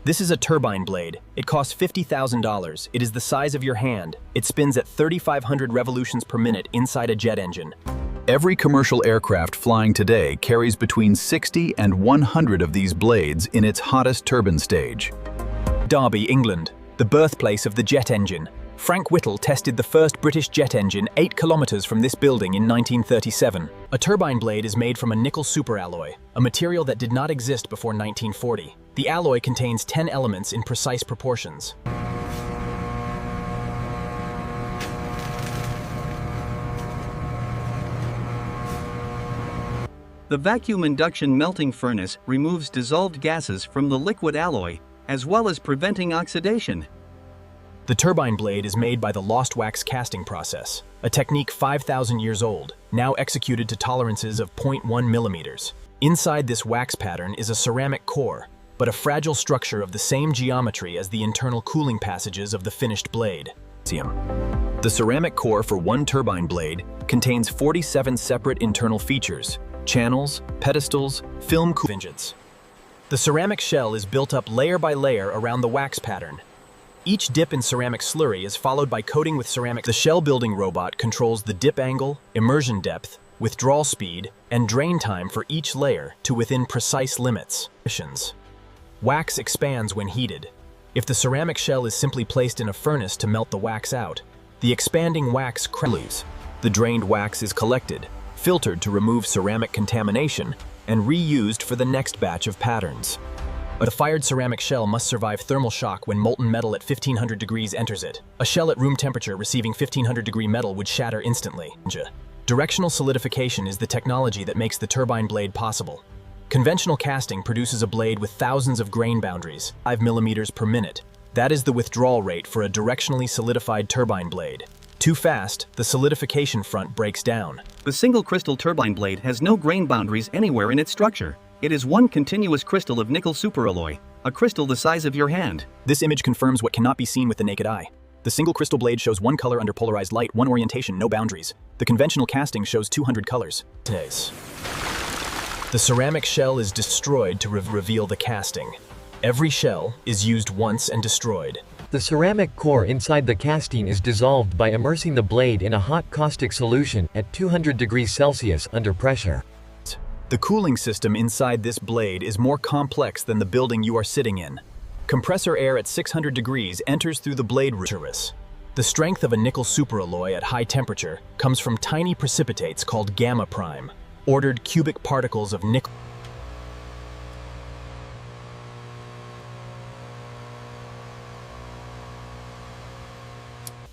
This is a turbine blade. It costs $50,000. It is the size of your hand. It spins at 3,500 revolutions per minute inside a jet engine. Every commercial aircraft flying today carries between 60 and 100 of these blades in its hottest turbine stage. Derby, England, the birthplace of the jet engine. Frank Whittle tested the first British jet engine 8 kilometers from this building in 1937. A turbine blade is made from a nickel superalloy, a material that did not exist before 1940. The alloy contains 10 elements in precise proportions. The vacuum induction melting furnace removes dissolved gases from the liquid alloy, as well as preventing oxidation. The turbine blade is made by the lost wax casting process, a technique 5,000 years old, now executed to tolerances of 0.1 millimeters. Inside this wax pattern is a ceramic core, but a fragile structure of the same geometry as the internal cooling passages of the finished blade. The ceramic core for one turbine blade contains 47 separate internal features: channels, pedestals, film cooling. The ceramic shell is built up layer by layer around the wax pattern. Each dip in ceramic slurry is followed by coating with ceramic. The shell building robot controls the dip angle, immersion depth, withdrawal speed, and drain time for each layer to within precise limits. Wax expands when heated. If the ceramic shell is simply placed in a furnace to melt the wax out, the expanding wax leaves. The drained wax is collected, filtered to remove ceramic contamination, and reused for the next batch of patterns. A fired ceramic shell must survive thermal shock when molten metal at 1500 degrees enters it. A shell at room temperature receiving 1500 degree metal would shatter instantly. Directional solidification is the technology that makes the turbine blade possible. Conventional casting produces a blade with thousands of grain boundaries, 5 millimeters per minute. That is the withdrawal rate for a directionally solidified turbine blade. Too fast, the solidification front breaks down. The single crystal turbine blade has no grain boundaries anywhere in its structure. It is one continuous crystal of nickel superalloy, a crystal the size of your hand. This image confirms what cannot be seen with the naked eye. The single crystal blade shows one color under polarized light, one orientation, no boundaries. The conventional casting shows 200 colors. The ceramic shell is destroyed to reveal the casting. Every shell is used once and destroyed. The ceramic core inside the casting is dissolved by immersing the blade in a hot caustic solution at 200 degrees Celsius under pressure. The cooling system inside this blade is more complex than the building you are sitting in. Compressor air at 600 degrees enters through the blade root. The strength of a nickel superalloy at high temperature comes from tiny precipitates called gamma prime, ordered cubic particles of nickel.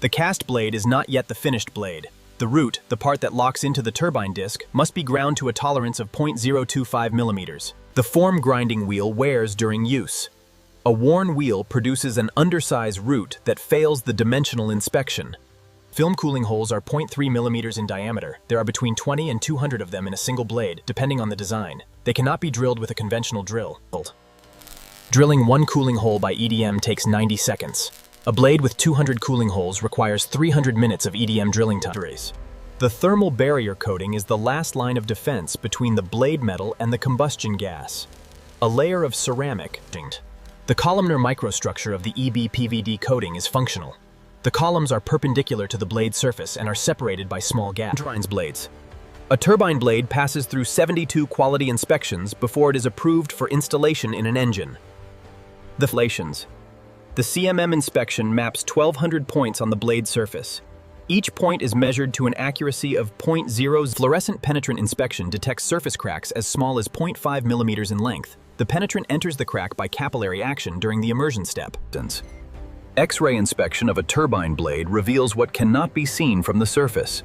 The cast blade is not yet the finished blade. The root, the part that locks into the turbine disc, must be ground to a tolerance of 0.025 millimeters. The form grinding wheel wears during use. A worn wheel produces an undersized root that fails the dimensional inspection. Film cooling holes are 0.3 millimeters in diameter. There are between 20 and 200 of them in a single blade, depending on the design. They cannot be drilled with a conventional drill. Drilling one cooling hole by EDM takes 90 seconds. A blade with 200 cooling holes requires 300 minutes of EDM drilling time. The thermal barrier coating is the last line of defense between the blade metal and the combustion gas. A layer of ceramic. The columnar microstructure of the EB-PVD coating is functional. The columns are perpendicular to the blade surface and are separated by small gaps. Blades. A turbine blade passes through 72 quality inspections before it is approved for installation in an engine. The CMM inspection maps 1,200 points on the blade surface. Each point is measured to an accuracy of 0.0. Fluorescent penetrant inspection detects surface cracks as small as 0.5 millimeters in length. The penetrant enters the crack by capillary action during the immersion step. X-ray inspection of a turbine blade reveals what cannot be seen from the surface.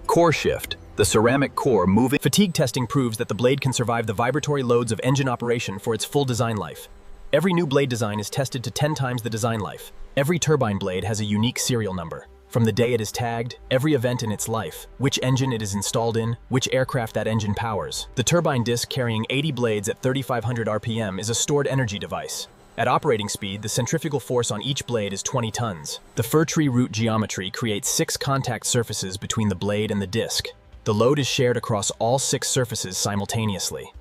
Core shift, the ceramic core moving. Fatigue testing proves that the blade can survive the vibratory loads of engine operation for its full design life. Every new blade design is tested to 10 times the design life. Every turbine blade has a unique serial number. From the day it is tagged, every event in its life, which engine it is installed in, which aircraft that engine powers. The turbine disc carrying 80 blades at 3,500 RPM is a stored energy device. At operating speed, the centrifugal force on each blade is 20 tons. The fir tree root geometry creates 6 contact surfaces between the blade and the disc. The load is shared across all 6 surfaces simultaneously.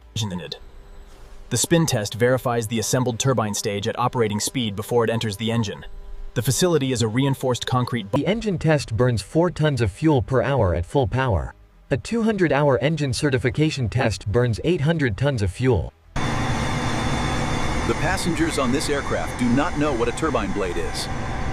The spin test verifies the assembled turbine stage at operating speed before it enters the engine. The facility is a reinforced concrete. The engine test burns 4 tons of fuel per hour at full power. A 200-hour engine certification test burns 800 tons of fuel. The passengers on this aircraft do not know what a turbine blade is.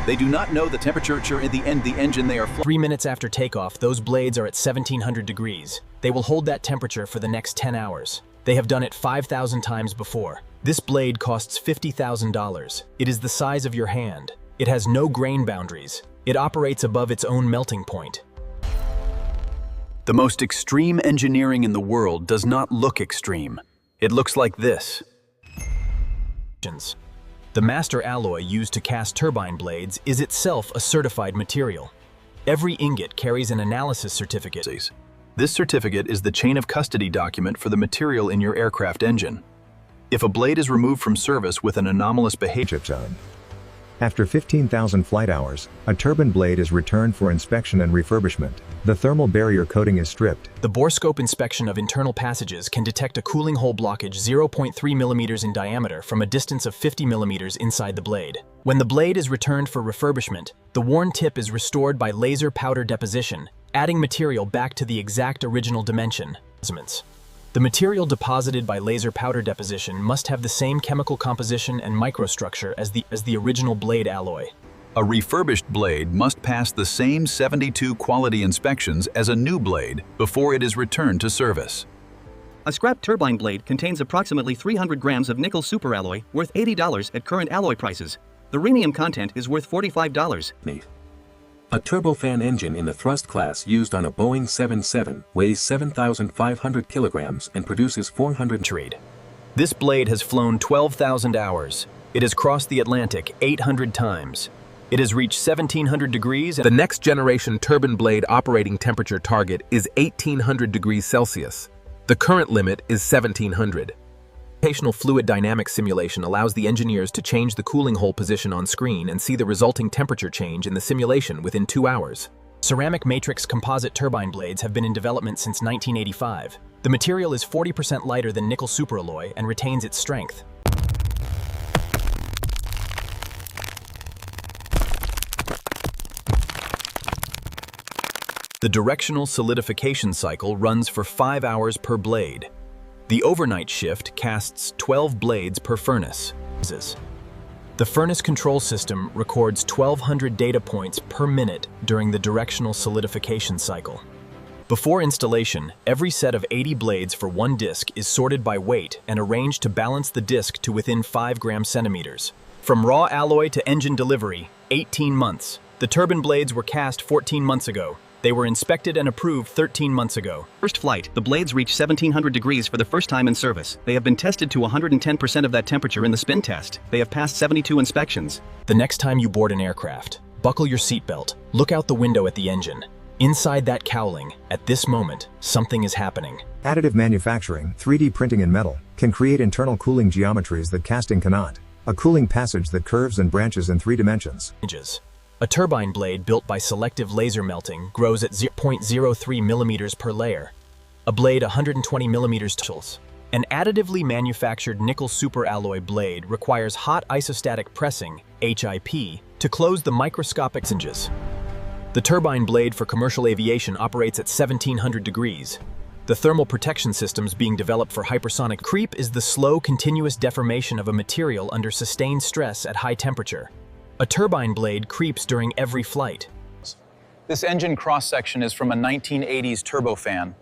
They do not know the temperature at the engine they are flying. 3 minutes after takeoff, those blades are at 1700 degrees. They will hold that temperature for the next 10 hours. They have done it 5,000 times before. This blade costs $50,000. It is the size of your hand. It has no grain boundaries. It operates above its own melting point. The most extreme engineering in the world does not look extreme. It looks like this. The master alloy used to cast turbine blades is itself a certified material. Every ingot carries an analysis certificate. This certificate is the chain of custody document for the material in your aircraft engine. If a blade is removed from service with an anomalous behavior zone, after 15,000 flight hours, a turbine blade is returned for inspection and refurbishment. The thermal barrier coating is stripped. The borescope inspection of internal passages can detect a cooling hole blockage 0.3 millimeters in diameter from a distance of 50 millimeters inside the blade. When the blade is returned for refurbishment, the worn tip is restored by laser powder deposition, adding material back to the exact original dimension. The material deposited by laser powder deposition must have the same chemical composition and microstructure as the original blade alloy. a refurbished blade must pass the same 72 quality inspections as a new blade before it is returned to service. A scrap turbine blade contains approximately 300 grams of nickel superalloy worth $80 at current alloy prices. The rhenium content is worth $45. A turbofan engine in the thrust class used on a Boeing 77 weighs 7,500 kilograms and produces 400 trade. This blade has flown 12,000 hours. It has crossed the Atlantic 800 times. It has reached 1,700 degrees. The next generation turbine blade operating temperature target is 1,800 degrees Celsius. The current limit is 1,700. Computational fluid dynamics simulation allows the engineers to change the cooling hole position on screen and see the resulting temperature change in the simulation within 2 hours. Ceramic matrix composite turbine blades have been in development since 1985. The material is 40% lighter than nickel superalloy and retains its strength. The directional solidification cycle runs for 5 hours per blade. The overnight shift casts 12 blades per furnace. The furnace control system records 1,200 data points per minute during the directional solidification cycle. Before installation, every set of 80 blades for one disc is sorted by weight and arranged to balance the disc to within 5 gram-centimeters. From raw alloy to engine delivery, 18 months. The turbine blades were cast 14 months ago. They were inspected and approved 13 months ago. First flight, the blades reached 1,700 degrees for the first time in service. They have been tested to 110% of that temperature in the spin test. They have passed 72 inspections. The next time you board an aircraft, buckle your seatbelt, look out the window at the engine. Inside that cowling, at this moment, something is happening. Additive manufacturing, 3D printing in metal, can create internal cooling geometries that casting cannot. A cooling passage that curves and branches in 3 dimensions. A turbine blade built by selective laser melting grows at 0.03 millimeters per layer. A blade 120 millimeters tall. An additively manufactured nickel superalloy blade requires hot isostatic pressing, HIP, to close the microscopic hinges. The turbine blade for commercial aviation operates at 1,700 degrees. The thermal protection systems being developed for hypersonic creep is the slow, continuous deformation of a material under sustained stress at high temperature. A turbine blade creeps during every flight. This engine cross-section is from a 1980s turbofan.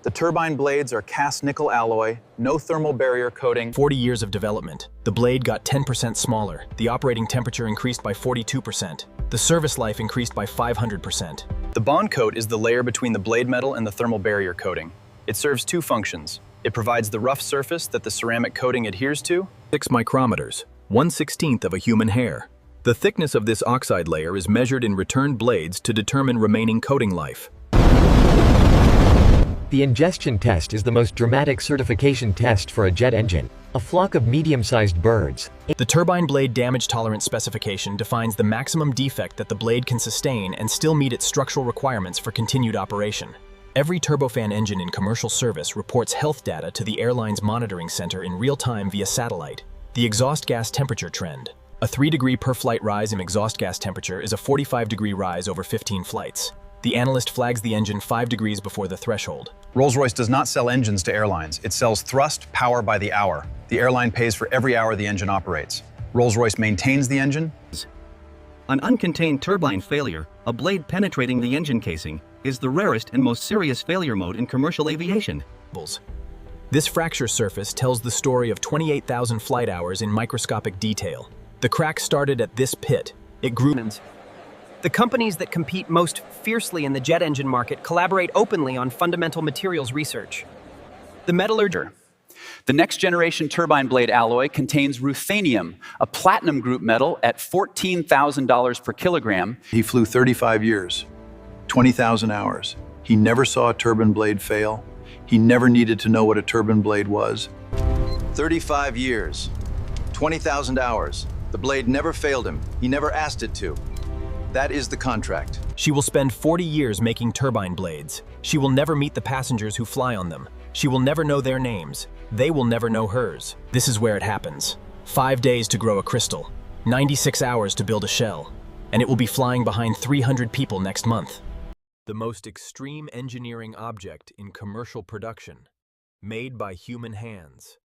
The turbine blades are cast nickel alloy, no thermal barrier coating. 40 years of development. The blade got 10% smaller. The operating temperature increased by 42%. The service life increased by 500%. The bond coat is the layer between the blade metal and the thermal barrier coating. It serves 2 functions. It provides the rough surface that the ceramic coating adheres to. 6 micrometers, 1/16 of a human hair. The thickness of this oxide layer is measured in returned blades to determine remaining coating life. The ingestion test is the most dramatic certification test for a jet engine. A flock of medium-sized birds. The turbine blade damage tolerance specification defines the maximum defect that the blade can sustain and still meet its structural requirements for continued operation. Every turbofan engine in commercial service reports health data to the airline's monitoring center in real time via satellite. The exhaust gas temperature trend. A 3-degree per flight rise in exhaust gas temperature is a 45-degree rise over 15 flights. The analyst flags the engine 5 degrees before the threshold. Rolls-Royce does not sell engines to airlines. It sells thrust power by the hour. The airline pays for every hour the engine operates. Rolls-Royce maintains the engine. An uncontained turbine failure, a blade penetrating the engine casing, is the rarest and most serious failure mode in commercial aviation. This fracture surface tells the story of 28,000 flight hours in microscopic detail. The crack started at this pit. It grew. The companies that compete most fiercely in the jet engine market collaborate openly on fundamental materials research. The metallurgy. The next generation turbine blade alloy contains ruthenium, a platinum group metal at $14,000 per kilogram. He flew 35 years, 20,000 hours. He never saw a turbine blade fail. He never needed to know what a turbine blade was. 35 years, 20,000 hours. The blade never failed him. He never asked it to. That is the contract. She will spend 40 years making turbine blades. She will never meet the passengers who fly on them. She will never know their names. They will never know hers. This is where it happens. 5 days to grow a crystal, 96 hours to build a shell, and it will be flying behind 300 people next month. The most extreme engineering object in commercial production, made by human hands.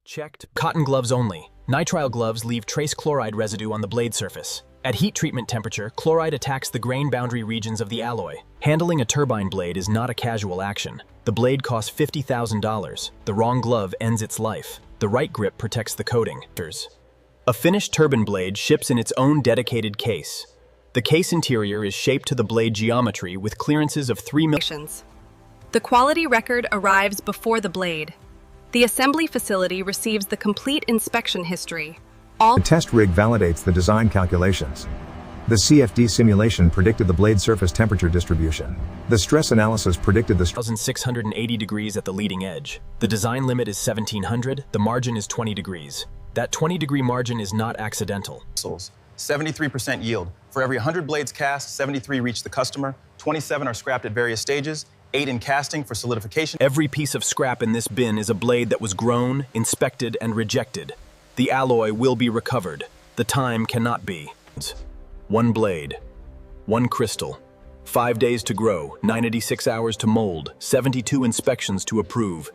Checked. Cotton gloves only. Nitrile gloves leave trace chloride residue on the blade surface. At heat treatment temperature, chloride attacks the grain boundary regions of the alloy. Handling a turbine blade is not a casual action. The blade costs $50,000. The wrong glove ends its life. The right grip protects the coating. A finished turbine blade ships in its own dedicated case. The case interior is shaped to the blade geometry with clearances of 3 mm. The quality record arrives before the blade. The assembly facility receives the complete inspection history. The test rig validates the design calculations. The CFD simulation predicted the blade surface temperature distribution. The stress analysis predicted the 1,680 degrees at the leading edge. The design limit is 1,700, the margin is 20 degrees. That 20-degree margin is not accidental. 73% yield. For every 100 blades cast, 73 reach the customer, 27 are scrapped at various stages, 8 in casting for solidification. Every piece of scrap in this bin is a blade that was grown, inspected, and rejected. The alloy will be recovered. The time cannot be. 1 blade, 1 crystal, 5 days to grow, 96 hours to mold, 72 inspections to approve.